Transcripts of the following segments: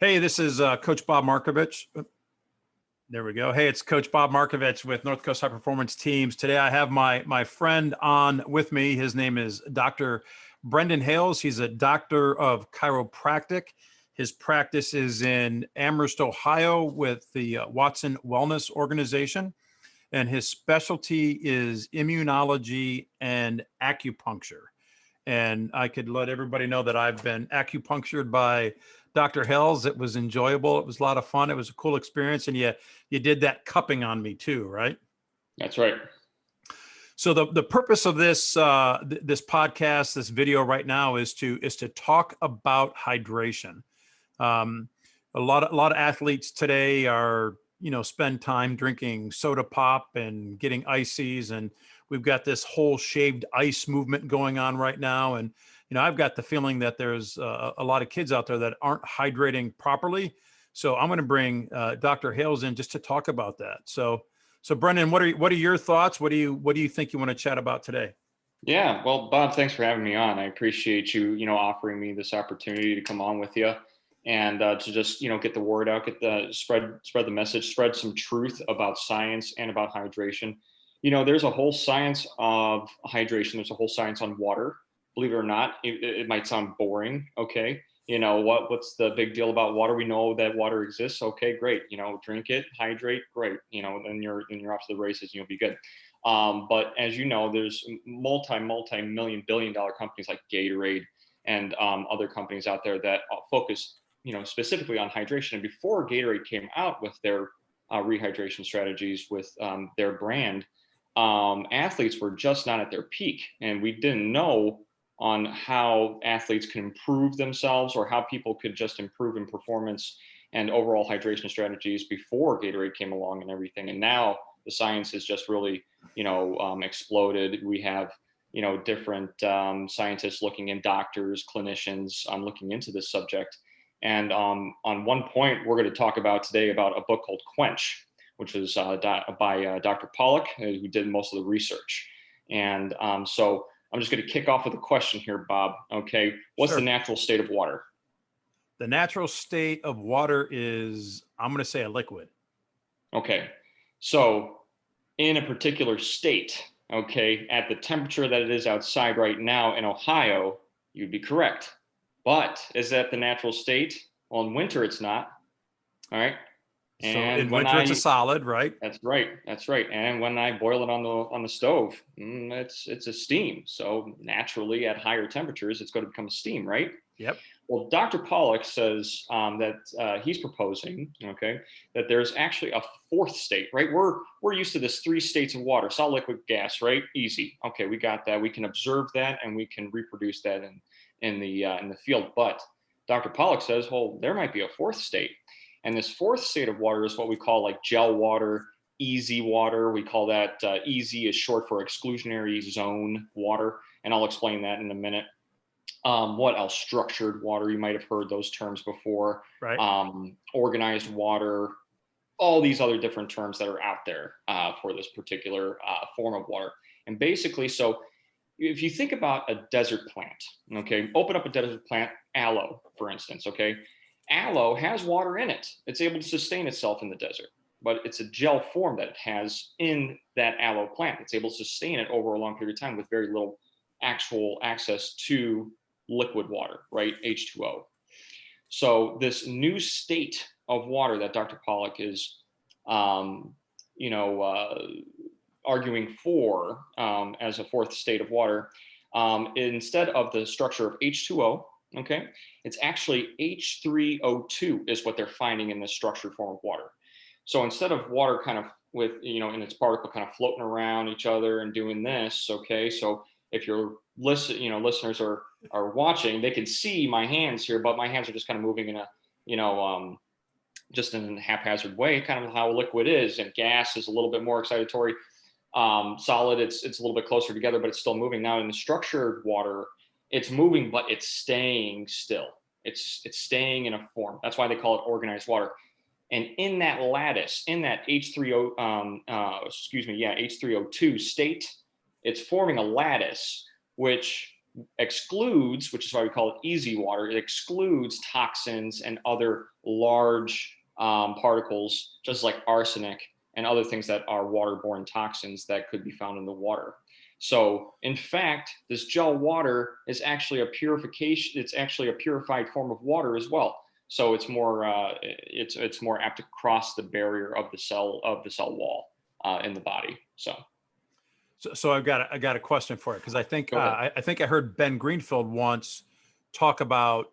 Hey, this is Coach Bob Markovich. There we go. Hey, it's Coach Bob Markovich with North Coast High Performance Teams. Today I have my friend on with me. His name is Dr. Brendan Hales. He's a doctor of chiropractic. His practice is in Amherst, Ohio with the Watson Wellness Organization. And his specialty is immunology and acupuncture. And I could let everybody know that I've been acupunctured by Dr. Hales. It was enjoyable. It was a lot of fun. It was a cool experience. And you did that cupping on me too, right? That's right. So the purpose of this this podcast, this video right now is to talk about hydration. A lot of athletes today are, spend time drinking soda pop and getting ices, and we've got this whole shaved ice movement going on right now. And, I've got the feeling that there's a lot of kids out there that aren't hydrating properly. So I'm going to bring Dr. Hales in just to talk about that. So Brendan, what are your thoughts? What do you think you want to chat about today? Yeah. Well, Bob, thanks for having me on. I appreciate you, offering me this opportunity to come on with you and to just, get the word out, spread the message, spread some truth about science and about hydration. There's a whole science of hydration. There's a whole science on water. Believe it or not, it might sound boring. Okay. What's the big deal about water? We know that water exists. Okay, great. Drink it, hydrate, great. Then you're off to the races and you'll be good. But as you know, there's multi-million billion-dollar companies like Gatorade and other companies out there that focus, specifically on hydration. And before Gatorade came out with their rehydration strategies with their brand, athletes were just not at their peak, and we didn't know on how athletes can improve themselves or how people could just improve in performance and overall hydration strategies before Gatorade came along and everything. And now the science has just really, exploded. We have, different scientists looking in, doctors, clinicians looking into this subject. And on one point, we're going to talk about today about a book called Quench, which was by Dr. Pollack, who did most of the research. And so I'm just going to kick off with a question here, Bob. Okay. What's Sure. the natural state of water? The natural state of water is, I'm going to say, a liquid. Okay. So in a particular state, okay, at the temperature that it is outside right now in Ohio, you'd be correct. But is that the natural state? Well, in winter, it's not. All right. So And in winter, it's a solid, right? That's right. That's right. And when I boil it on the stove, it's a steam. So naturally, at higher temperatures, it's going to become a steam, right? Yep. Well, Dr. Pollack says that he's proposing, okay, that there's actually a fourth state, right? We're used to this 3 states of water: solid, liquid, gas, right? Easy. Okay, we got that. We can observe that, and we can reproduce that in the field. But Dr. Pollack says, well, there might be a fourth state. And this fourth state of water is what we call like gel water, easy water. We call that easy is short for exclusionary zone water. And I'll explain that in a minute. What else? Structured water. You might have heard those terms before. Right. Organized water, all these other different terms that are out there for this particular form of water. And basically, so if you think about a desert plant, okay, open up a desert plant, aloe, for instance, okay. Aloe has water in it. It's able to sustain itself in the desert, but it's a gel form that it has in that aloe plant. It's able to sustain it over a long period of time with very little actual access to liquid water, right? H2O. So this new state of water that Dr. Pollack is, arguing for as a fourth state of water, instead of the structure of H2O, okay, it's actually H3O2 is what they're finding in this structured form of water. So instead of water kind of with, in its particle kind of floating around each other and doing this, okay, so if your listeners are watching, they can see my hands here, but my hands are just kind of moving in a, just in a haphazard way, kind of how liquid is, and gas is a little bit more excitatory. Solid, it's a little bit closer together, but it's still moving. Now in the structured water, it's moving, but it's staying still. It's staying in a form. That's why they call it organized water. And in that lattice, in that H3O2 state, it's forming a lattice, which excludes, which is why we call it easy water, it excludes toxins and other large particles, just like arsenic and other things that are waterborne toxins that could be found in the water. So in fact, this gel water is actually a purification. It's actually a purified form of water as well. So it's more apt to cross the barrier of the cell wall in the body. So I got a question for you, because I think Go ahead. I think I heard Ben Greenfield once talk about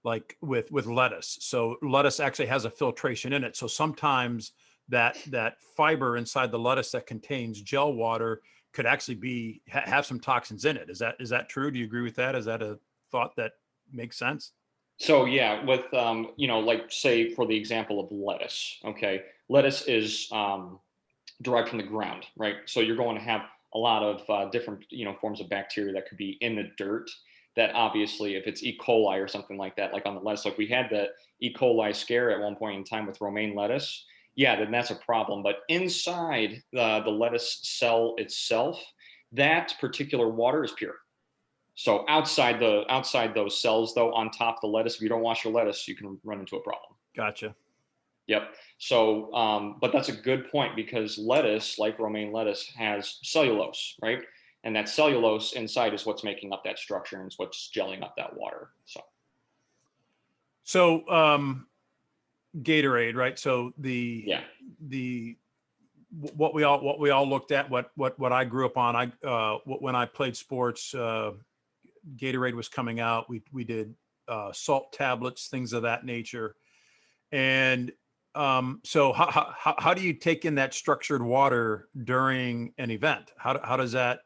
like with lettuce. So lettuce actually has a filtration in it. So sometimes that fiber inside the lettuce that contains gel water could actually have some toxins in it. Is that true? Do you agree with that? Is that a thought that makes sense? So yeah, with like say for the example of lettuce, okay, lettuce is derived from the ground, right? So you're going to have a lot of different forms of bacteria that could be in the dirt. That obviously, if it's E. coli or something like that, like on the lettuce, like we had the E. coli scare at one point in time with romaine lettuce, yeah, then that's a problem. But inside the lettuce cell itself, that particular water is pure. So outside those cells, though, on top of the lettuce, if you don't wash your lettuce, you can run into a problem. Gotcha. Yep. So, but that's a good point, because lettuce, like romaine lettuce, has cellulose, right? And that cellulose inside is what's making up that structure, and it's what's gelling up that water. So Gatorade, right? So Yeah. what we all looked at, what I grew up on, when I played sports, Gatorade was coming out. We did salt tablets, things of that nature. And so how do you take in that structured water during an event? How does that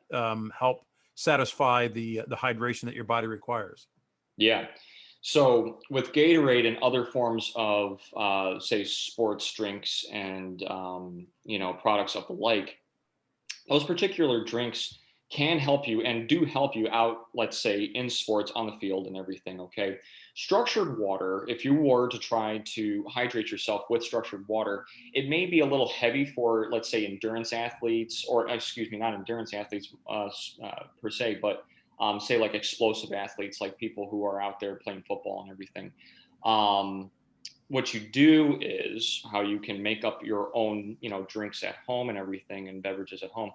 help satisfy the hydration that your body requires? Yeah. So with Gatorade and other forms of, say, sports drinks and products of the like, those particular drinks can help you and do help you out, let's say in sports on the field and everything. Okay. Structured water, if you were to try to hydrate yourself with structured water, it may be a little heavy for, let's say, endurance athletes, or excuse me, not endurance athletes per se, but say like explosive athletes, like people who are out there playing football and everything. What you do is, how you can make up your own, drinks at home and everything, and beverages at home,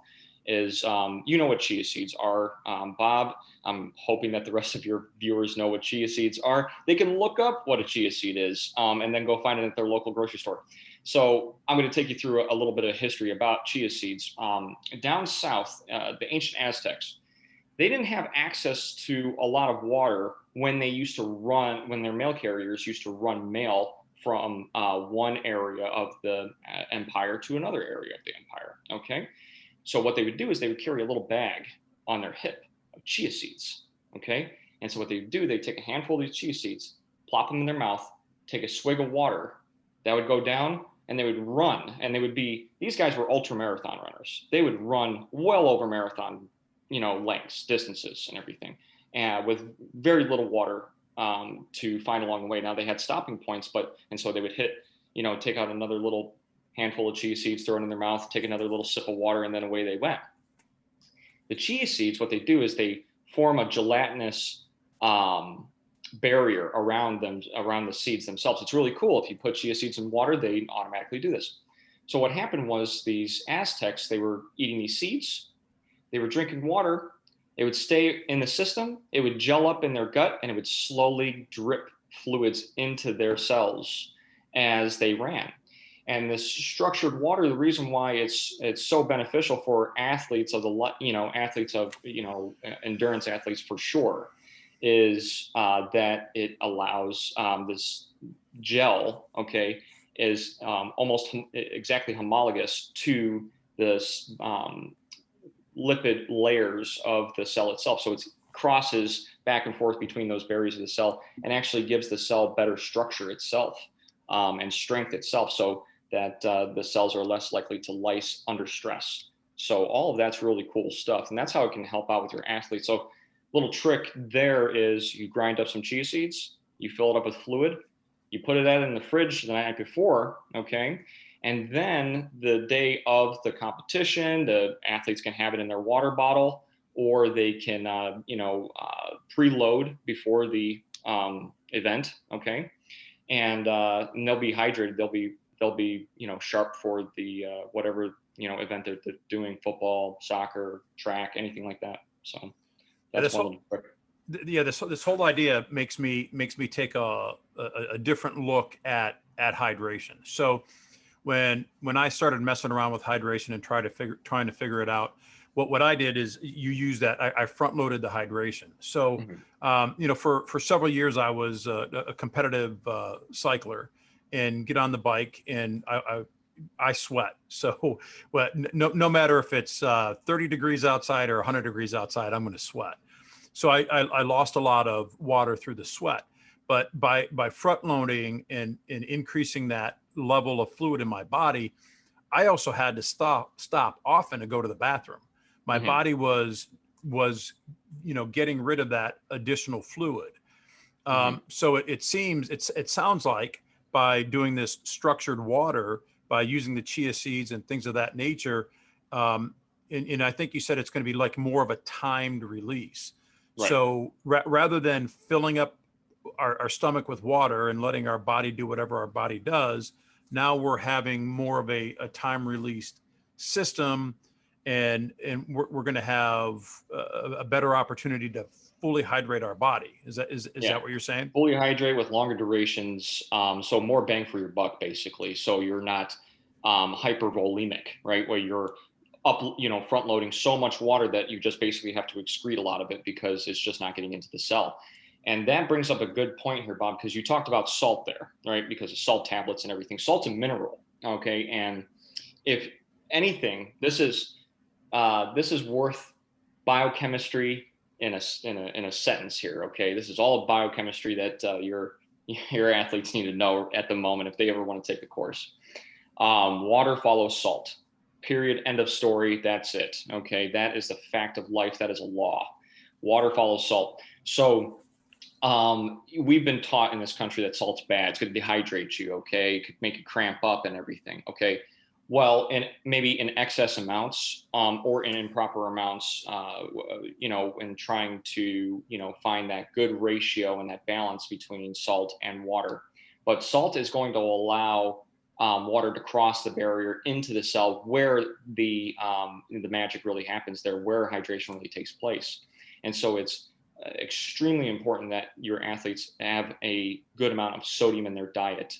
is what chia seeds are. Bob, I'm hoping that the rest of your viewers know what chia seeds are. They can look up what a chia seed is, and then go find it at their local grocery store. So I'm going to take you through a little bit of history about chia seeds. Down south, the ancient Aztecs, they didn't have access to a lot of water when their mail carriers used to run mail from one area of the empire to another area of the empire. Okay. So what they would do is they would carry a little bag on their hip of chia seeds. Okay. And so what they would do, they'd take a handful of these chia seeds, plop them in their mouth, take a swig of water, that would go down, and they would run. And these guys were ultra marathon runners. They would run well over marathon, lengths, distances and everything, and with very little water to find along the way. Now they had stopping points, and so they would take out another little handful of chia seeds, throw it in their mouth, take another little sip of water, and then away they went. The chia seeds, what they do is they form a gelatinous barrier around the seeds themselves. It's really cool. If you put chia seeds in water, they automatically do this. So what happened was, these Aztecs, they were eating these seeds, they were drinking water, it would stay in the system, it would gel up in their gut, and it would slowly drip fluids into their cells as they ran. And this structured water, the reason why it's so beneficial for athletes of endurance athletes for sure, is that it allows this gel, okay, is almost exactly homologous to the lipid layers of the cell itself. So it crosses back and forth between those barriers of the cell, and actually gives the cell better structure itself and strength itself, so that the cells are less likely to lyse under stress. So all of that's really cool stuff. And that's how it can help out with your athletes. So little trick there is, you grind up some chia seeds, you fill it up with fluid, you put it out in the fridge the night before, okay? And then the day of the competition, the athletes can have it in their water bottle, or they can, preload before the event. Okay. And they'll be hydrated. They'll be, sharp for the, whatever, event they're doing, football, soccer, track, anything like that. So Yeah, that's one little trick. this whole idea makes me take a different look at hydration. So when I started messing around with hydration and trying to figure it out, what I did is you use that I front loaded the hydration. So for several years I was a competitive cycler and get on the bike, and I sweat. So no matter if it's 30 degrees outside or 100 degrees outside, I'm going to sweat. So I lost a lot of water through the sweat. But by front loading and increasing that level of fluid in my body, I also had to stop often to go to the bathroom. My body was getting rid of that additional fluid. So it sounds like by doing this structured water, by using the chia seeds and things of that nature, and I think you said it's going to be like more of a timed release. Right. So rather than filling up our stomach with water and letting our body do whatever our body does, now we're having more of a time released system, and we're going to have a better opportunity to fully hydrate our body. Is that what you're saying? Fully hydrate with longer durations. So more bang for your buck, basically. So you're not hypervolemic, right? Where you're up, front loading so much water that you just basically have to excrete a lot of it because it's just not getting into the cell. And that brings up a good point here, Bob, because you talked about salt there, right? Because of salt tablets and everything. Salt's a mineral, okay? And if anything, this is worth biochemistry in a sentence here, okay? This is all biochemistry that your athletes need to know at the moment if they ever want to take the course. Water follows salt. Period. End of story. That's it. Okay. That is the fact of life. That is a law. Water follows salt. So we've been taught in this country that salt's bad. It's going to dehydrate you. Okay. It could make you cramp up and everything. Okay. Well, maybe in excess amounts or in improper amounts, in trying to, find that good ratio and that balance between salt and water. But salt is going to allow water to cross the barrier into the cell where the magic really happens there, where hydration really takes place. And so it's extremely important that your athletes have a good amount of sodium in their diet.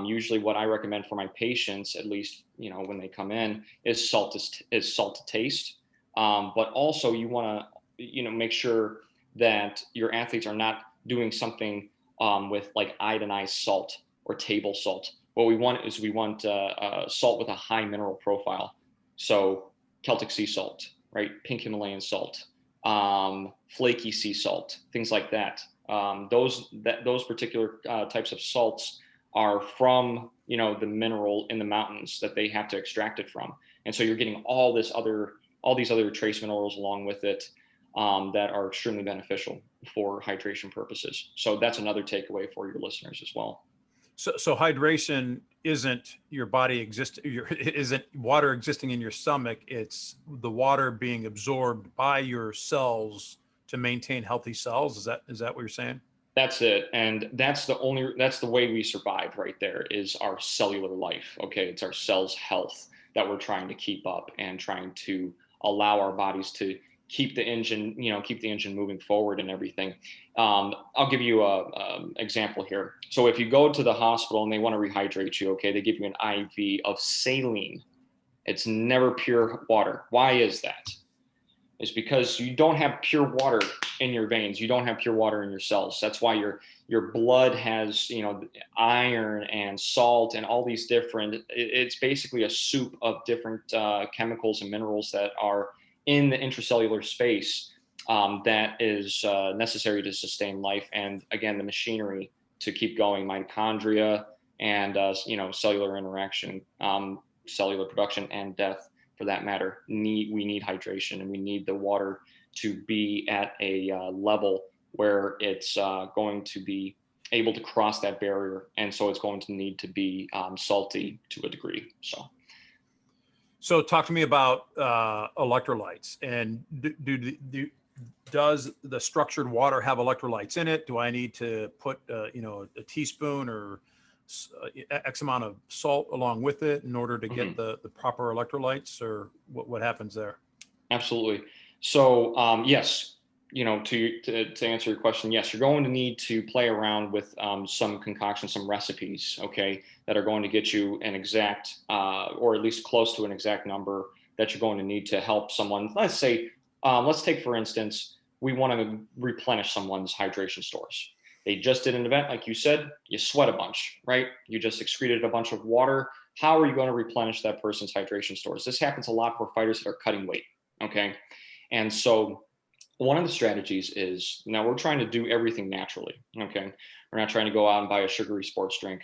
Usually what I recommend for my patients, at least, when they come in, is salt to taste. But also you want to, make sure that your athletes are not doing something with like iodinized salt or table salt. What we want is salt with a high mineral profile. So Celtic sea salt, right? Pink Himalayan salt, flaky sea salt, things like that. Those particular types of salts are from, the mineral in the mountains that they have to extract it from. And so you're getting all these other trace minerals along with it that are extremely beneficial for hydration purposes. So that's another takeaway for your listeners as well. So hydration isn't your body isn't water existing in your stomach. It's the water being absorbed by your cells to maintain healthy cells. Is that what you're saying? That's it. And that's the way we survive right there, is our cellular life. Okay. It's our cells' health that we're trying to keep up and trying to allow our bodies to keep the engine moving forward and everything. I'll give you a example here. So if you go to the hospital and they want to rehydrate you, okay, they give you an IV of saline. It's never pure water. Why is that? It's because you don't have pure water in your veins. You don't have pure water in your cells. That's why your blood has, iron and salt and all these different, it's basically a soup of different chemicals and minerals that are in the intracellular space that is necessary to sustain life. And again, the machinery to keep going, mitochondria and, cellular interaction, cellular production and death for that matter. We need hydration, and we need the water to be at a level where it's going to be able to cross that barrier. And so it's going to need to be salty to a degree. So talk to me about electrolytes, and does the structured water have electrolytes in it? Do I need to put, a teaspoon or X amount of salt along with it in order to get the proper electrolytes, or what happens there? Absolutely. So yes, to answer your question, yes, you're going to need to play around with some concoctions, some recipes, okay, that are going to get you an exact, or at least close to an exact number that you're going to need to help someone. Let's say, let's take for instance, we want to replenish someone's hydration stores. They just did an event, like you said, you sweat a bunch, right? You just excreted a bunch of water. How are you going to replenish that person's hydration stores? This happens a lot for fighters that are cutting weight, okay? And so one of the strategies is, now we're trying to do everything naturally, okay? We're not trying to go out and buy a sugary sports drink.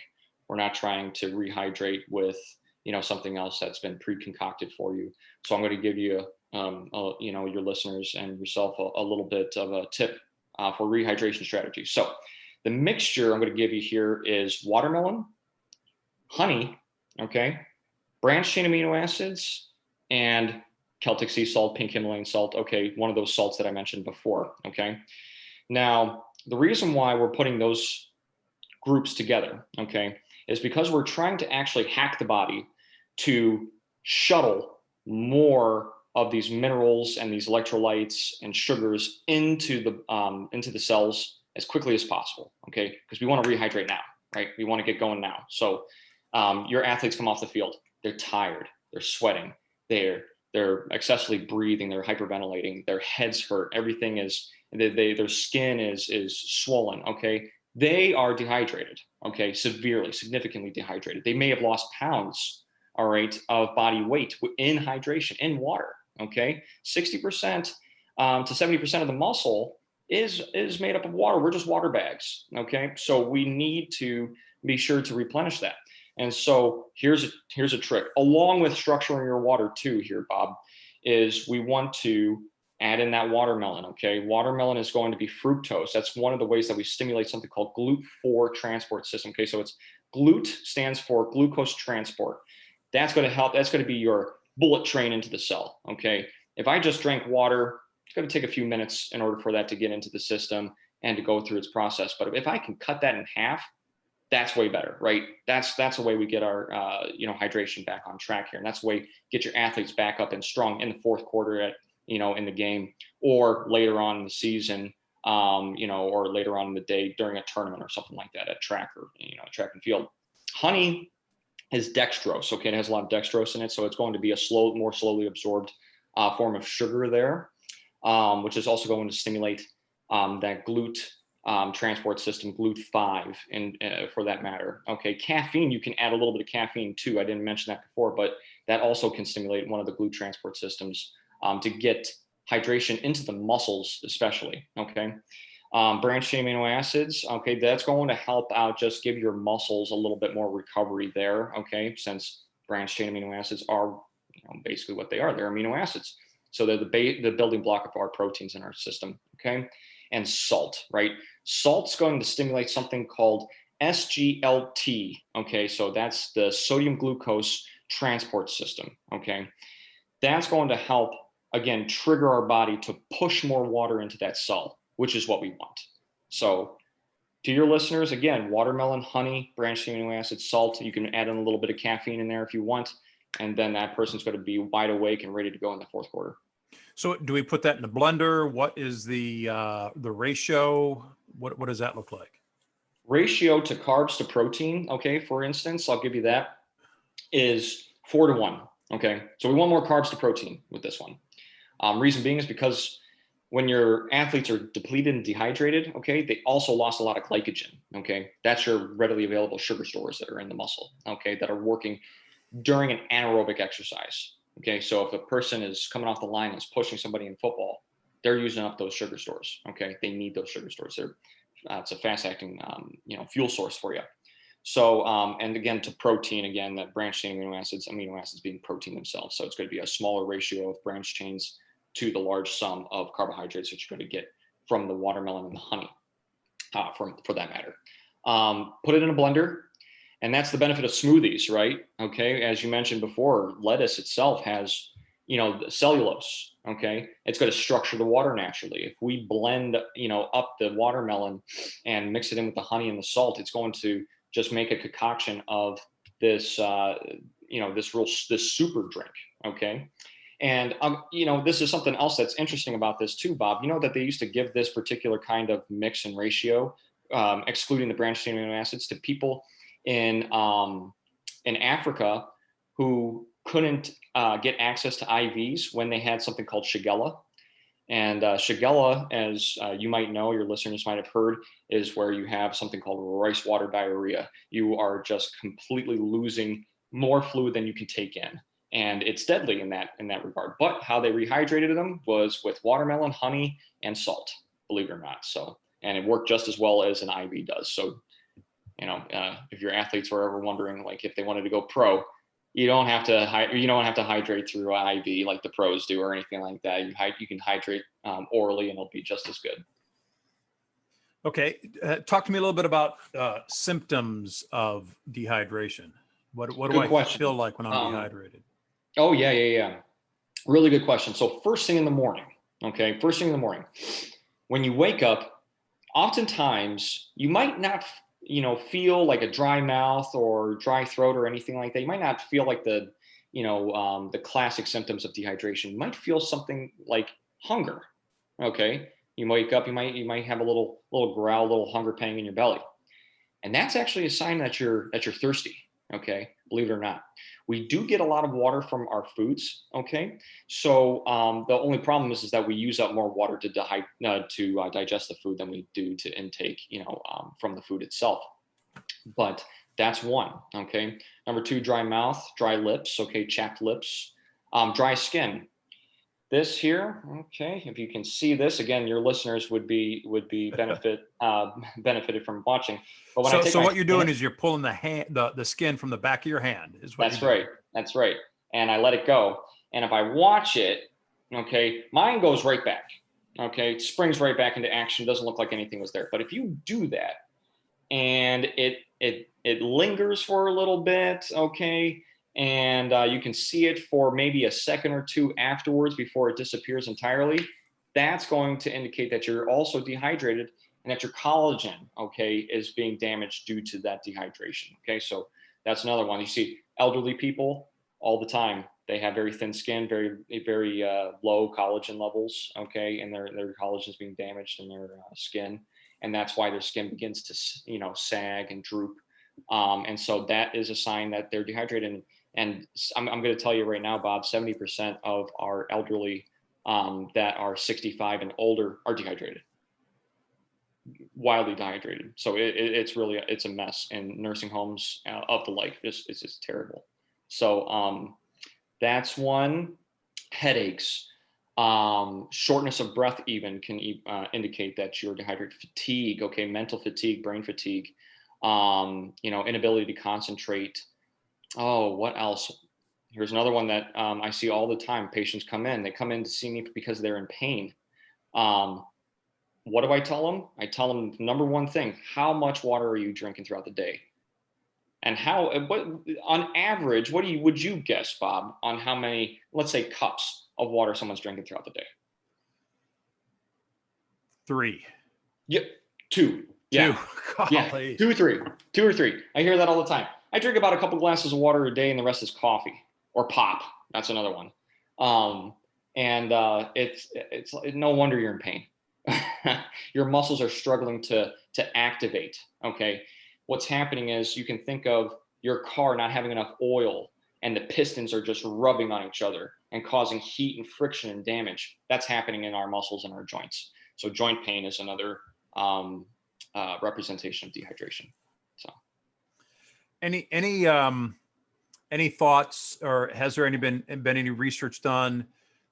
We're not trying to rehydrate with, something else that's been pre-concocted for you. So I'm going to give you, your listeners and yourself a little bit of a tip for rehydration strategy. So the mixture I'm going to give you here is watermelon, honey, okay, branched chain amino acids, and Celtic sea salt, pink Himalayan salt. Okay, one of those salts that I mentioned before. Okay, now the reason why we're putting those groups together, okay, is because we're trying to actually hack the body to shuttle more of these minerals and these electrolytes and sugars into the cells as quickly as possible. Okay, because we want to rehydrate now, right? We want to get going now. So your athletes come off the field, they're tired, they're sweating, they're excessively breathing, they're hyperventilating, their heads hurt, everything is, their skin is swollen, okay? They are dehydrated, okay? Severely, significantly dehydrated. They may have lost pounds, all right, of body weight in hydration, in water, okay? 60% to 70% of the muscle is made up of water. We're just water bags, okay? So we need to be sure to replenish that. And so here's a trick, along with structuring your water too here, Bob, is we want to add in that watermelon, okay? Watermelon is going to be fructose. That's one of the ways that we stimulate something called GLUT4 transport system, okay? So it's GLUT stands for glucose transport. That's going to help, that's going to be your bullet train into the cell, okay? If I just drank water, it's going to take a few minutes in order for that to get into the system and to go through its process. But if I can cut that in half, that's way better, right? That's the way we get our hydration back on track here, and that's the way get your athletes back up and strong in the fourth quarter at in the game, or later on in the season, or later on in the day during a tournament or something like that at track or track and field. Honey is dextrose, okay? It has a lot of dextrose in it, so it's going to be a more slowly absorbed form of sugar there, which is also going to stimulate that GLUT transport system, GLUT5, and for that matter. Okay, caffeine, you can add a little bit of caffeine too. I didn't mention that before, but that also can stimulate one of the GLUT transport systems to get hydration into the muscles, especially. Okay, branched chain amino acids. Okay, that's going to help out, just give your muscles a little bit more recovery there. Okay, since branched chain amino acids are basically what they are. They're amino acids, so they're the building block of our proteins in our system. Okay. And salt, right? Salt's going to stimulate something called SGLT, okay? So that's the sodium glucose transport system, okay? That's going to help, again, trigger our body to push more water into that cell, which is what we want. So to your listeners, again, watermelon, honey, branched amino acids, salt, you can add in a little bit of caffeine in there if you want, and then that person's going to be wide awake and ready to go in the fourth quarter. So do we put that in a blender? What is the ratio? What does that look like? Ratio to carbs to protein, okay, for instance, I'll give you that, is 4-1, okay? So we want more carbs to protein with this one. Reason being is because when your athletes are depleted and dehydrated, okay, they also lost a lot of glycogen, okay? That's your readily available sugar stores that are in the muscle, okay, that are working during an anaerobic exercise. Okay, so if a person is coming off the line and is pushing somebody in football, they're using up those sugar stores. Okay, they need those sugar stores. It's a fast-acting, fuel source for you. So, and again, to protein, again, that branched chain amino acids being protein themselves. So it's going to be a smaller ratio of branched chains to the large sum of carbohydrates that you're going to get from the watermelon and the honey, for that matter. Put it in a blender. And that's the benefit of smoothies, right? Okay. As you mentioned before, lettuce itself has, cellulose. Okay. It's going to structure the water naturally. If we blend, up the watermelon and mix it in with the honey and the salt, it's going to just make a concoction of this, this super drink. Okay. And, this is something else that's interesting about this too, Bob. You know that they used to give this particular kind of mix and ratio, excluding the branched chain amino acids, to people in Africa who couldn't get access to IVs when they had something called Shigella. And Shigella, as you might know, your listeners might have heard, is where you have something called rice water diarrhea. You are just completely losing more fluid than you can take in. And it's deadly in that regard. But how they rehydrated them was with watermelon, honey, and salt, believe it or not. So, and it worked just as well as an IV does. So, if your athletes were ever wondering, like if they wanted to go pro, you don't have to hydrate through IV like the pros do or anything like that. You can hydrate orally, and it'll be just as good. Okay, talk to me a little bit about symptoms of dehydration. What do I feel like when I'm dehydrated? Oh yeah. Really good question. So first thing in the morning, when you wake up, oftentimes you might not feel like a dry mouth or dry throat or anything like that. You might not feel like the classic symptoms of dehydration. You might feel something like hunger. Okay. You wake up, you might have a little growl, a little hunger pang in your belly. And that's actually a sign that you're thirsty. Okay. Believe it or not. We do get a lot of water from our foods. Okay. So the only problem is that we use up more water to digest the food than we do to intake, from the food itself. But that's one. Okay. Number two, dry mouth, dry lips. Okay. Chapped lips, dry skin. This here, okay, if you can see this, again, your listeners would be benefited from watching. But when so what you're doing is you're pulling the skin from the back of your hand. Is what that's right. That's right. And I let it go. And if I watch it, okay, mine goes right back. Okay, it springs right back into action. Doesn't look like anything was there. But if you do that, and it lingers for a little bit, okay, and you can see it for maybe a second or two afterwards before it disappears entirely, that's going to indicate that you're also dehydrated and that your collagen, okay, is being damaged due to that dehydration. Okay, so that's another one. You see elderly people all the time. They have very thin skin, very, very low collagen levels, okay, and their collagen is being damaged in their skin. And that's why their skin begins to, sag and droop. And so that is a sign that they're dehydrated. And I'm going to tell you right now, Bob, 70% of our elderly that are 65 and older are dehydrated, wildly dehydrated. So it's a mess in nursing homes of the like. It's just terrible. So that's one. Headaches, shortness of breath even can indicate that you're dehydrated. Fatigue, okay, mental fatigue, brain fatigue, inability to concentrate. Oh, what else? Here's another one that I see all the time. Patients come in. They come in to see me because they're in pain. What do I tell them? I tell them number one thing: how much water are you drinking throughout the day? And what on average, would you guess, Bob, on how many, let's say, cups of water someone's drinking throughout the day? 3. Yep. 2. Yeah. 2. Yeah. 2 or 3. 2 or 3. I hear that all the time. I drink about a couple glasses of water a day, and the rest is coffee or pop. That's another one. It's no wonder you're in pain. Your muscles are struggling to activate. Okay. What's happening is you can think of your car not having enough oil, and the pistons are just rubbing on each other and causing heat and friction and damage. That's happening in our muscles and our joints. So joint pain is another representation of dehydration. So, any thoughts, or has there been any research done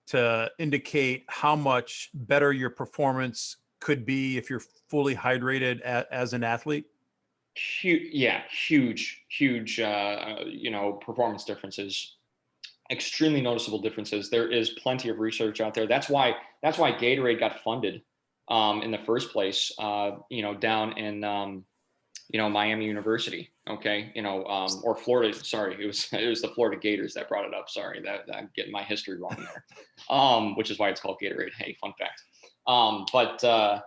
to indicate how much better your performance could be if you're fully hydrated as an athlete? Huge, performance differences, extremely noticeable differences. There is plenty of research out there. That's why Gatorade got funded in the first place, down in Miami University, okay, or Florida. Sorry, it was the Florida Gators that brought it up. Sorry, that I'm getting my history wrong there, which is why it's called Gatorade. Hey, fun fact. But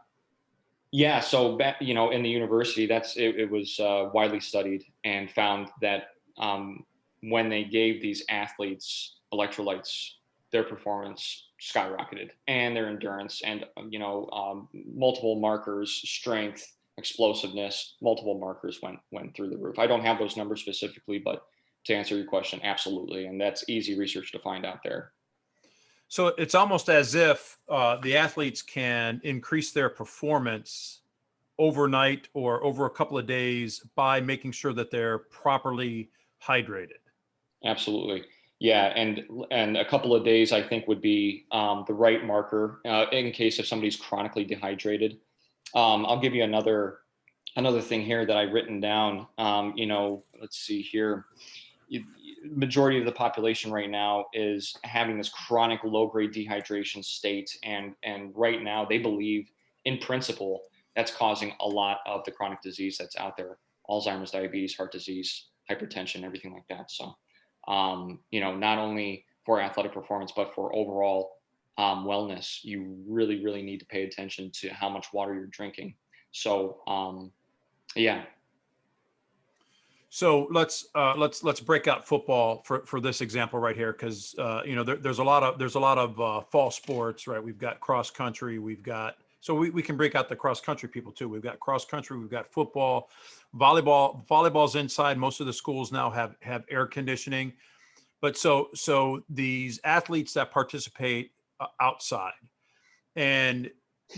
yeah, so back, in the university, it was widely studied and found that when they gave these athletes electrolytes, their performance skyrocketed and their endurance and multiple markers, strength, explosiveness, multiple markers went through the roof. I don't have those numbers specifically, but to answer your question, absolutely, and that's easy research to find out there. So it's almost as if the athletes can increase their performance overnight or over a couple of days by making sure that they're properly hydrated. Absolutely. Yeah, and a couple of days I think would be the right marker in case if somebody's chronically dehydrated. I'll give you another thing here that I've written down. Let's see here. Majority of the population right now is having this chronic low-grade dehydration state, and right now they believe, in principle, that's causing a lot of the chronic disease that's out there: Alzheimer's, diabetes, heart disease, hypertension, everything like that. So, not only for athletic performance, but for overall wellness, you really, really need to pay attention to how much water you're drinking. So, yeah. So let's break out football for this example right here, because there's a lot of fall sports, right? We've got cross country, we can break out the cross country people too. We've got cross country, we've got football, volleyball. Volleyball's inside. Most of the schools now have air conditioning, but so these athletes that participate outside, and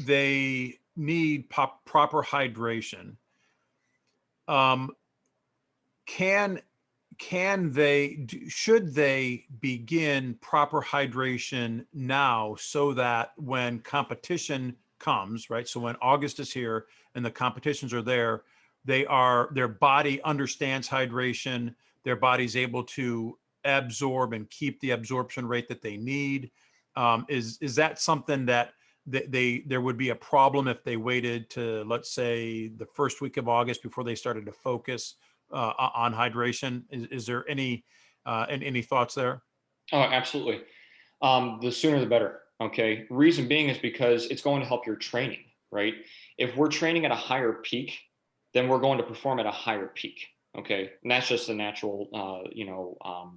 they need proper hydration. Should they begin proper hydration now so that when competition comes, right? So when August is here and the competitions are there, their body understands hydration, their body's able to absorb and keep the absorption rate that they need. Is that something that there would be a problem if they waited to, let's say, the first week of August before they started to focus on hydration? Is there any thoughts there? Oh, absolutely. The sooner the better. Okay. Reason being is because it's going to help your training, right? If we're training at a higher peak, then we're going to perform at a higher peak. Okay. And that's just the natural,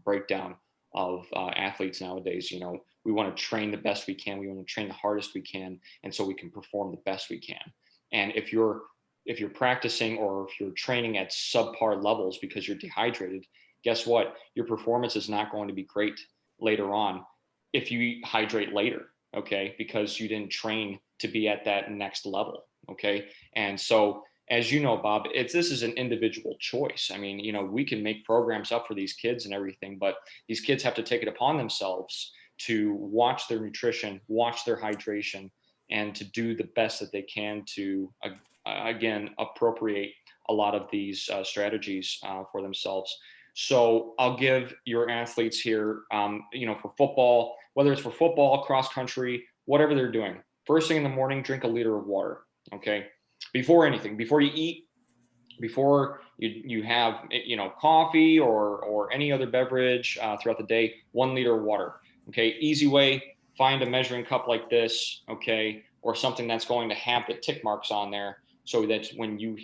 breakdown of athletes nowadays. We want to train the best we can. We want to train the hardest we can. And so we can perform the best we can. And if you're practicing or if you're training at subpar levels because you're dehydrated, guess what? Your performance is not going to be great later on if you hydrate later, okay? Because you didn't train to be at that next level, okay? And so, as you know, Bob, this is an individual choice. I mean, we can make programs up for these kids and everything, but these kids have to take it upon themselves to watch their nutrition, watch their hydration, and to do the best that they can to, again, appropriate a lot of these strategies for themselves. So I'll give your athletes here, for football, whether it's for football, cross country, whatever they're doing, first thing in the morning, drink a liter of water. Okay. Before anything, before you eat, before you have, coffee or any other beverage throughout the day, 1 liter of water. Okay. Easy way, find a measuring cup like this. Okay. Or something that's going to have the tick marks on there, so that when you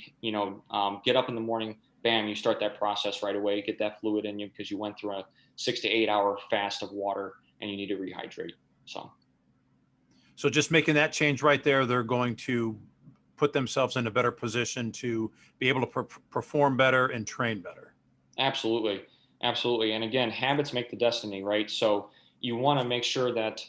get up in the morning, bam, you start that process right away, get that fluid in you because you went through a 6 to 8 hour fast of water and you need to rehydrate. So just making that change right there, they're going to put themselves in a better position to be able to perform better and train better. Absolutely. Absolutely. And again, habits make the destiny, right? So you want to make sure that,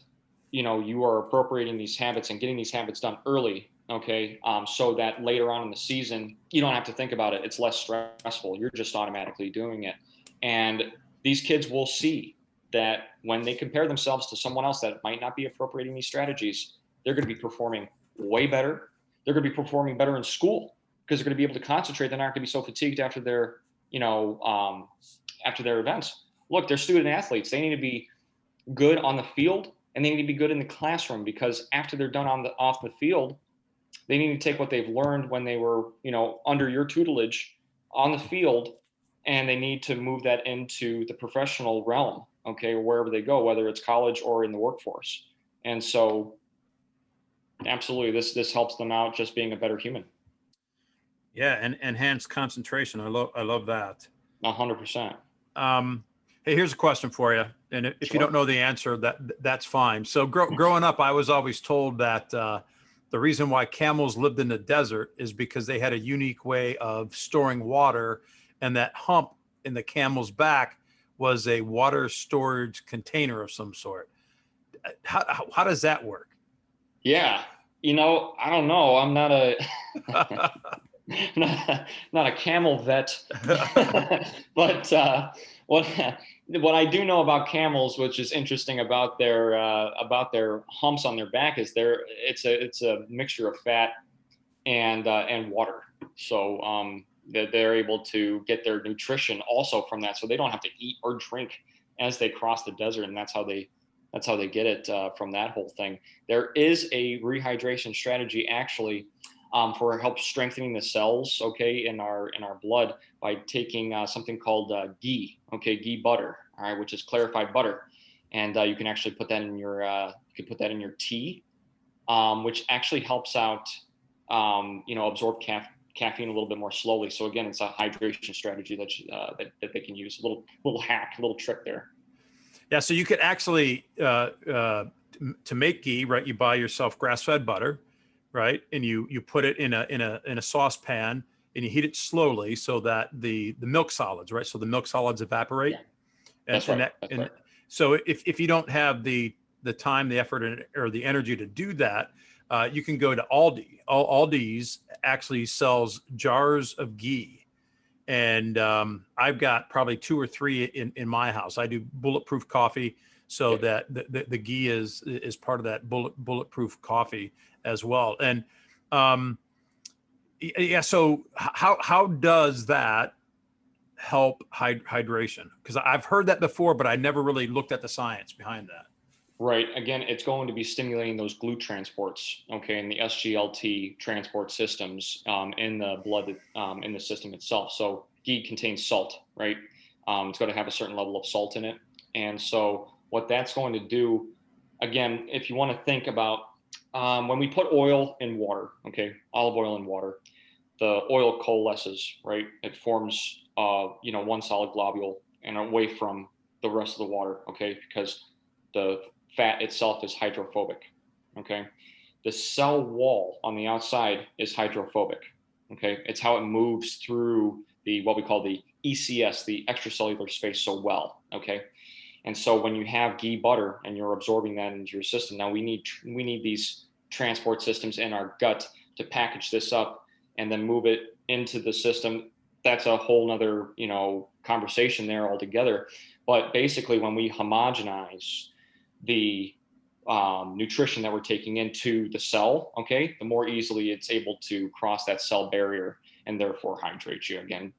you are appropriating these habits and getting these habits done early. Okay. So that later on in the season, you don't have to think about it. It's less stressful. You're just automatically doing it. And these kids will see that when they compare themselves to someone else that might not be appropriating these strategies, they're going to be performing way better. They're going to be performing better in school because they're going to be able to concentrate. They're not going to be so fatigued after their, after their events. Look, they're student athletes. They need to be good on the field and they need to be good in the classroom, because after they're done off the field, They need to take what they've learned when they were, under your tutelage on the field, and they need to move that into the professional realm, okay, wherever they go, whether it's college or in the workforce. And so absolutely, this helps them out just being a better human. Yeah, and enhanced concentration. I love that. 100%. Hey, here's a question for you, and if Sure. you don't know the answer, that's fine. So growing up, I was always told that the reason why camels lived in the desert is because they had a unique way of storing water, and that hump in the camel's back was a water storage container of some sort. How does that work? Yeah. I don't know. I'm not a not a camel vet, but what I do know about camels, which is interesting about their humps on their back, is it's a mixture of fat and water. So they're able to get their nutrition also from that, so they don't have to eat or drink as they cross the desert, and that's how they get it from that whole thing. There is a rehydration strategy actually for help strengthening the cells, okay, in our blood by taking something called ghee, okay, ghee butter, all right, which is clarified butter, and you can actually put that in your tea, which actually helps out, absorb caffeine a little bit more slowly. So again, it's a hydration strategy that they can use. A little hack, a little trick there. Yeah, so you could actually to make ghee, right? You buy yourself grass-fed butter, right? And you put it in a saucepan, and you heat it slowly so that the milk solids, right? So the milk solids evaporate. Yeah, that's right. So if you don't have the time, the effort, or the energy to do that, you can go to Aldi. Aldi's actually sells jars of ghee. And I've got probably 2 or 3 in my house. I do bulletproof coffee, so that the ghee is part of that bulletproof coffee as well. And yeah, so how does that help hydration? Because I've heard that before, but I never really looked at the science behind that. Right. Again, it's going to be stimulating those GLUT transports, okay, and the SGLT transport systems in the blood, in the system itself. So ghee contains salt, right? It's going to have a certain level of salt in it. And so what that's going to do, again, if you want to think about when we put oil in water, okay, olive oil in water, the oil coalesces, right? It forms, one solid globule and away from the rest of the water, okay, because the fat itself is hydrophobic, okay? The cell wall on the outside is hydrophobic, okay? It's how it moves through what we call the ECS, the extracellular space, so well, okay? And so when you have ghee butter and you're absorbing that into your system, now we need these transport systems in our gut to package this up and then move it into the system. That's a whole nother, conversation there altogether. But basically, when we homogenize the nutrition that we're taking into the cell, okay, the more easily it's able to cross that cell barrier and therefore hydrate you. Again,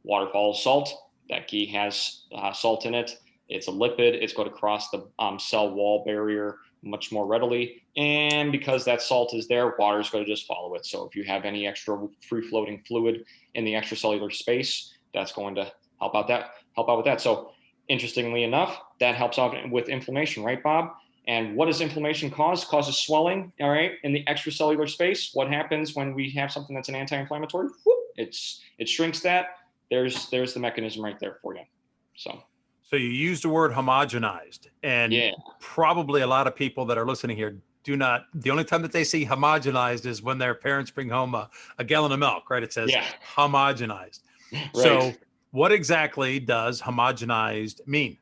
water follows salt. That ghee has salt in it. It's a lipid. It's going to cross the cell wall barrier much more readily. And because that salt is there, water is going to just follow it. So if you have any extra free-floating fluid in the extracellular space, that's going to help out with that. So interestingly enough, that helps out with inflammation, right, Bob? And what does inflammation cause? Causes swelling, all right, in the extracellular space. What happens when we have something that's an anti-inflammatory? It shrinks that. There's the mechanism right there for you. So you use the word homogenized, and yeah, probably a lot of people that are listening here the only time that they see homogenized is when their parents bring home a gallon of milk, right? It says homogenized. right. So what exactly does homogenized mean?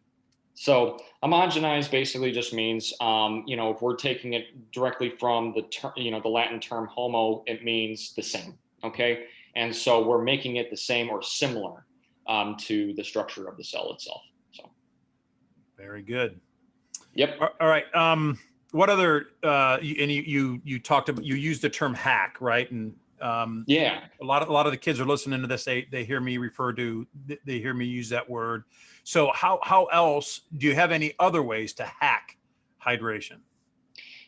So homogenized basically just means, if we're taking it directly from the Latin term homo, it means the same, okay? And so we're making it the same or similar to the structure of the cell itself. So. Very good. Yep. All right. What other, and you talked about, you used the term hack, right? And yeah, a lot of the kids are listening to this. They hear me they hear me use that word. So how else do you have any other ways to hack hydration?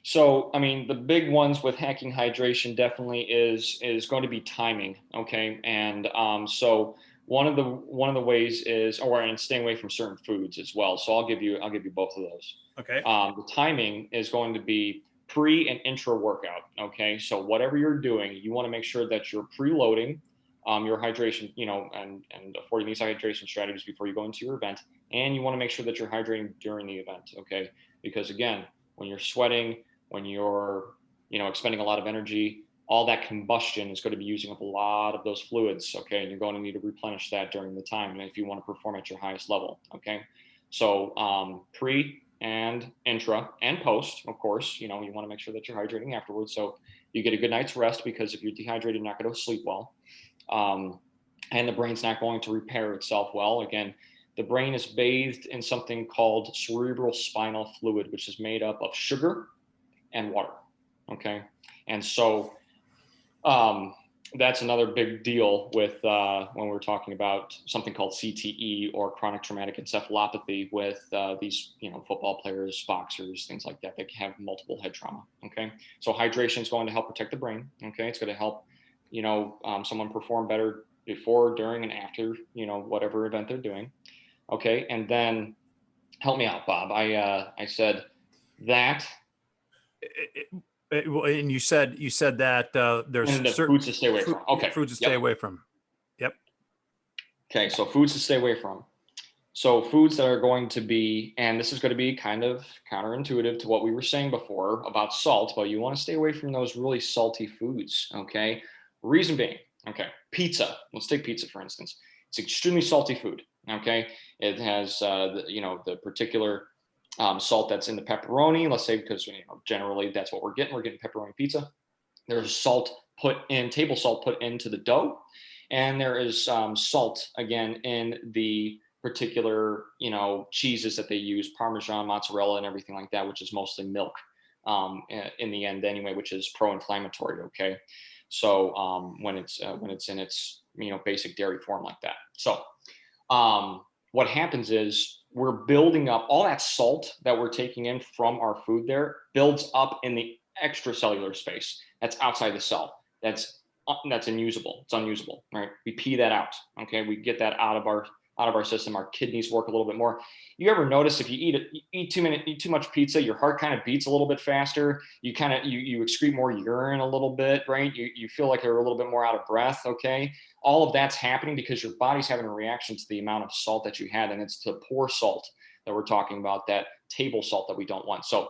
So, I mean, the big ones with hacking hydration definitely is going to be timing. Okay, and so one of the ways is, and staying away from certain foods as well. So I'll give you both of those. Okay. The timing is going to be pre and intra workout. Okay, so whatever you're doing, you want to make sure that you're preloading your hydration, and affording these hydration strategies before you go into your event, and you want to make sure that you're hydrating during the event. Okay, because again, when you're sweating, when you're expending a lot of energy, all that combustion is going to be using up a lot of those fluids. Okay, and you're going to need to replenish that during the time, and if you want to perform at your highest level. Okay, so pre and intra and post, of course, you want to make sure that you're hydrating afterwards, so you get a good night's rest, because if you're dehydrated, you're not going to sleep well, and the brain's not going to repair itself well. Again, the brain is bathed in something called cerebral spinal fluid, which is made up of sugar and water. Okay, and so that's another big deal with when we're talking about something called CTE, or chronic traumatic encephalopathy, with these football players, boxers, things like that have multiple head trauma. Okay, so hydration is going to help protect the brain. Okay, it's going to help someone perform better before, during, and after whatever event they're doing. Okay, and then help me out, Bob. I said that. And you said that there's And the certain foods to stay away from. Okay. foods to stay away from. Yep. Okay, so foods to stay away from. So foods that are going to be, and this is going to be kind of counterintuitive to what we were saying before about salt, but you want to stay away from those really salty foods. Okay. Reason being, okay, pizza. Let's take pizza for instance. It's extremely salty food. Okay. It has the particular salt that's in the pepperoni. Let's say, because generally that's what we're getting. We're getting pepperoni pizza. There's salt table salt put into the dough, and there is salt again in the particular cheeses that they use, Parmesan, mozzarella, and everything like that, which is mostly milk in the end anyway, which is pro-inflammatory. Okay, so when it's in its basic dairy form like that. So what happens is we're building up all that salt that we're taking in from our food, there builds up in the extracellular space that's outside the cell. That's unusable. It's unusable, right? We pee that out. Okay, we get that out of our system. Our kidneys work a little bit more. You ever notice if you eat too much pizza, your heart kind of beats a little bit faster. You excrete more urine a little bit, right? You feel like you're a little bit more out of breath. Okay, all of that's happening because your body's having a reaction to the amount of salt that you had, and it's the poor salt that we're talking about, that table salt that we don't want. So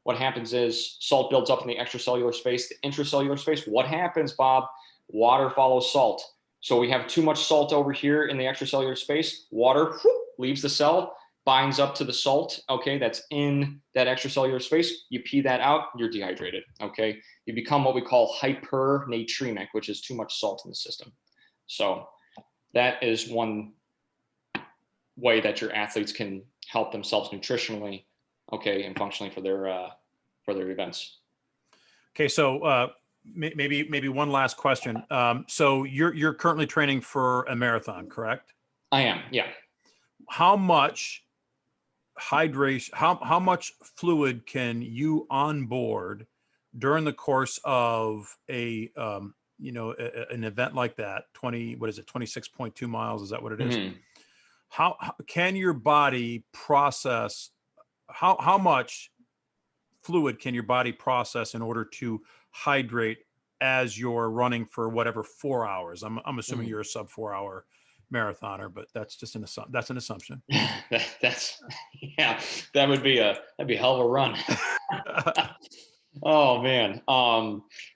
what happens is salt builds up in the extracellular space, the intracellular space. What happens, Bob? Water follows salt. So we have too much salt over here in the extracellular space. Water leaves the cell, binds up to the salt, okay, that's in that extracellular space. You pee that out, you're dehydrated, okay? You become what we call hypernatremic, which is too much salt in the system. So that is one way that your athletes can help themselves nutritionally, okay, and functionally for their events. Okay, so maybe one last question. So you're currently training for a marathon, correct? I am, yeah. How much hydration? How much fluid can you onboard during the course of an event like that? 26.2 miles? Is that what it is? Mm-hmm. How can your body process? How much fluid can your body process in order to hydrate as you're running for whatever 4 hours? I'm assuming you're a sub 4 hour marathoner, but that's just an assumption. That's yeah, that'd be a hell of a run. Oh man.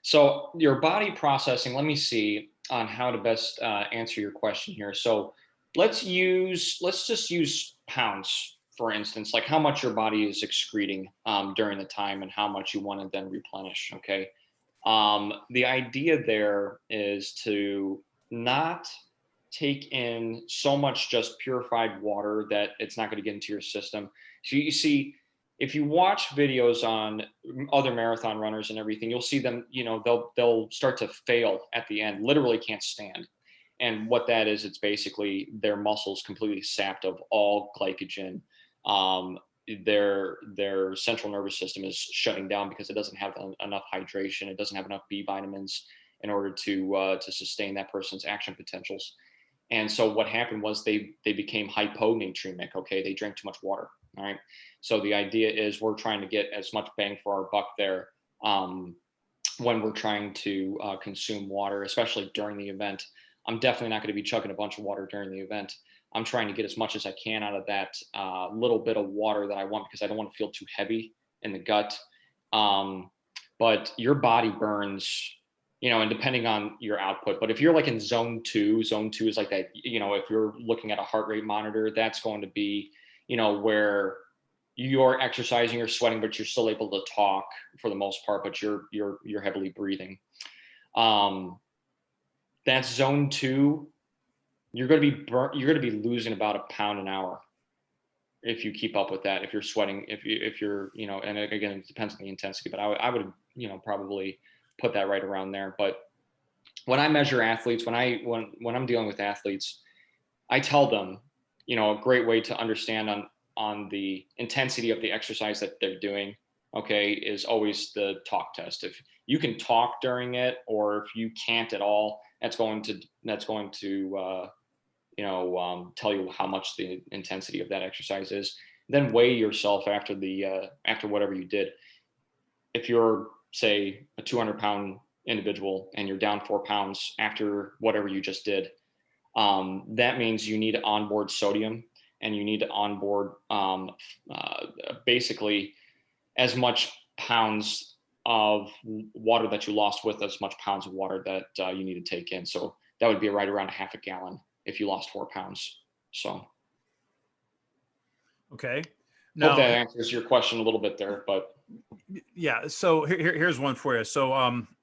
So your body processing, let me see on how to best answer your question here. So let's just use pounds, for instance, like how much your body is excreting during the time and how much you want to then replenish. Okay. The idea there is to not take in so much just purified water that it's not going to get into your system. So you see, if you watch videos on other marathon runners and everything, you'll see them, they'll start to fail at the end, literally can't stand. And what that is, it's basically their muscles completely sapped of all glycogen. their central nervous system is shutting down because it doesn't have enough hydration. It doesn't have enough B vitamins in order to sustain that person's action potentials. And so what happened was they became hyponatremic. Okay, they drank too much water. All right. So the idea is we're trying to get as much bang for our buck there, when we're trying to consume water, especially during the event. I'm definitely not going to be chugging a bunch of water during the event. I'm trying to get as much as I can out of that little bit of water that I want, because I don't want to feel too heavy in the gut. But your body burns, and depending on your output. But if you're like in zone 2 is like that, if you're looking at a heart rate monitor, that's going to be, where you're exercising or sweating, but you're still able to talk for the most part, but you're heavily breathing. That's zone 2. You're going to be losing about a pound an hour if you keep up with that. If you're sweating, if you're, and again, it depends on the intensity, but I would, probably put that right around there. But when I measure athletes, when I'm dealing with athletes, I tell them, a great way to understand on the intensity of the exercise that they're doing, okay, is always the talk test. If you can talk during it, or if you can't at all, that's going to tell you how much the intensity of that exercise is. Then weigh yourself after whatever you did. If you're, say, a 200-pound individual and you're down 4 pounds after whatever you just did, that means you need to onboard sodium, and you need to onboard basically as much pounds of water that you lost with as much pounds of water that you need to take in. So that would be right around a half a gallon if you lost 4 pounds. So. Okay. Hope that answers your question a little bit there, but. Yeah. So here's one for you. So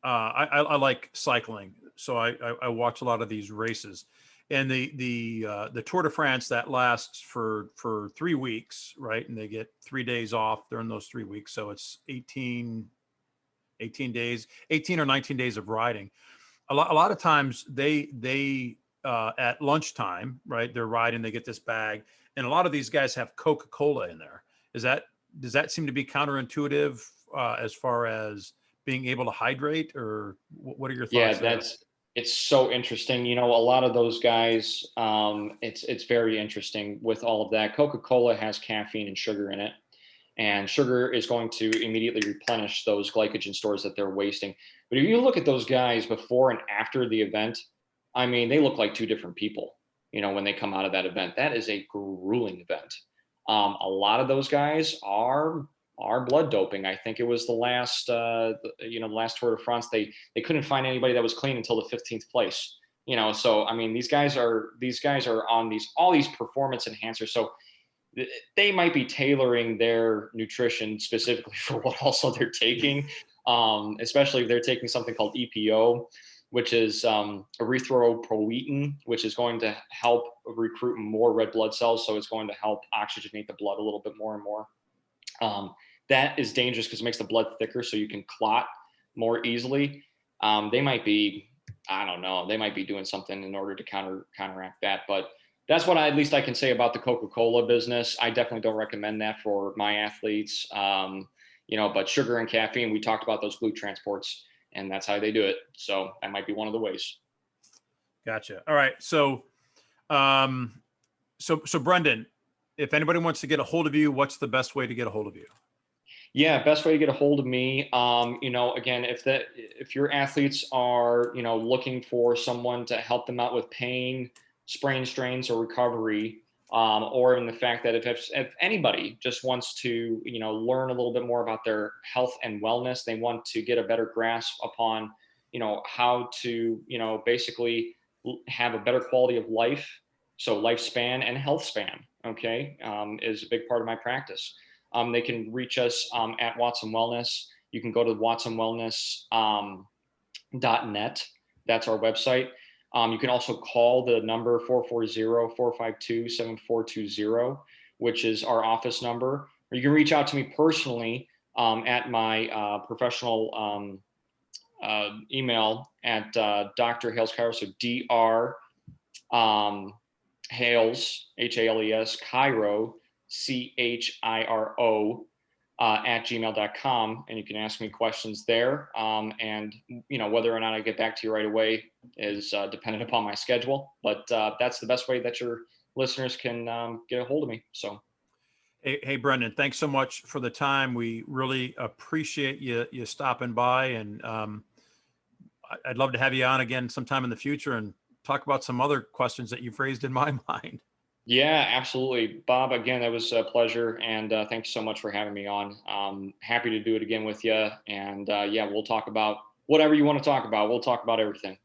I like cycling. So I watch a lot of these races, and the Tour de France that lasts for 3 weeks, right? And they get 3 days off during those 3 weeks. So it's 18 days, 18 or 19 days of riding. A lot of times they at lunchtime, right? They're riding, they get this bag, and a lot of these guys have Coca Cola in there. Does that seem to be counterintuitive as far as being able to hydrate, or what are your thoughts? Yeah, it's so interesting. A lot of those guys, it's very interesting with all of that. Coca Cola has caffeine and sugar in it, and sugar is going to immediately replenish those glycogen stores that they're wasting. But if you look at those guys before and after the event, I mean, they look like 2 different people, when they come out of that event. That is a grueling event. A lot of those guys are blood doping. I think it was the last Tour de France. They couldn't find anybody that was clean until the 15th place. So I mean, these guys are on all these performance enhancers. So they might be tailoring their nutrition specifically for what also they're taking, especially if they're taking something called EPO, which is erythropoietin, which is going to help recruit more red blood cells. So it's going to help oxygenate the blood a little bit more and more. That is dangerous because it makes the blood thicker, so you can clot more easily. They might be, I don't know, they might be doing something in order to counteract that. But that's what at least I can say about the Coca Cola business. I definitely don't recommend that for my athletes. But sugar and caffeine, we talked about those glute transports, and that's how they do it. So that might be one of the ways. Gotcha. All right. So, so Brendan, if anybody wants to get a hold of you, what's the best way to get a hold of you? Yeah, best way to get a hold of me. Again, if your athletes are, looking for someone to help them out with pain, sprain, strains, or recovery, or in the fact that if anybody just wants to, learn a little bit more about their health and wellness, they want to get a better grasp upon, how to, basically have a better quality of life. So lifespan and health span, okay, is a big part of my practice. They can reach us at Watson Wellness. You can go to watsonwellness.net. That's our website. You can also call the number 440-452-7420, which is our office number. Or you can reach out to me personally at my professional email at Dr Hales Cairo, so Dr Hales, Hales, Cairo CHIRO at gmail.com, and you can ask me questions there. And whether or not I get back to you right away is dependent upon my schedule, but that's the best way that your listeners can get a hold of me. So. Hey, Brendan, thanks so much for the time. We really appreciate you stopping by, and I'd love to have you on again sometime in the future and talk about some other questions that you've raised in my mind. Yeah, absolutely. Bob, again, that was a pleasure. And thanks so much for having me on. Happy to do it again with you. And yeah, we'll talk about whatever you want to talk about. We'll talk about everything.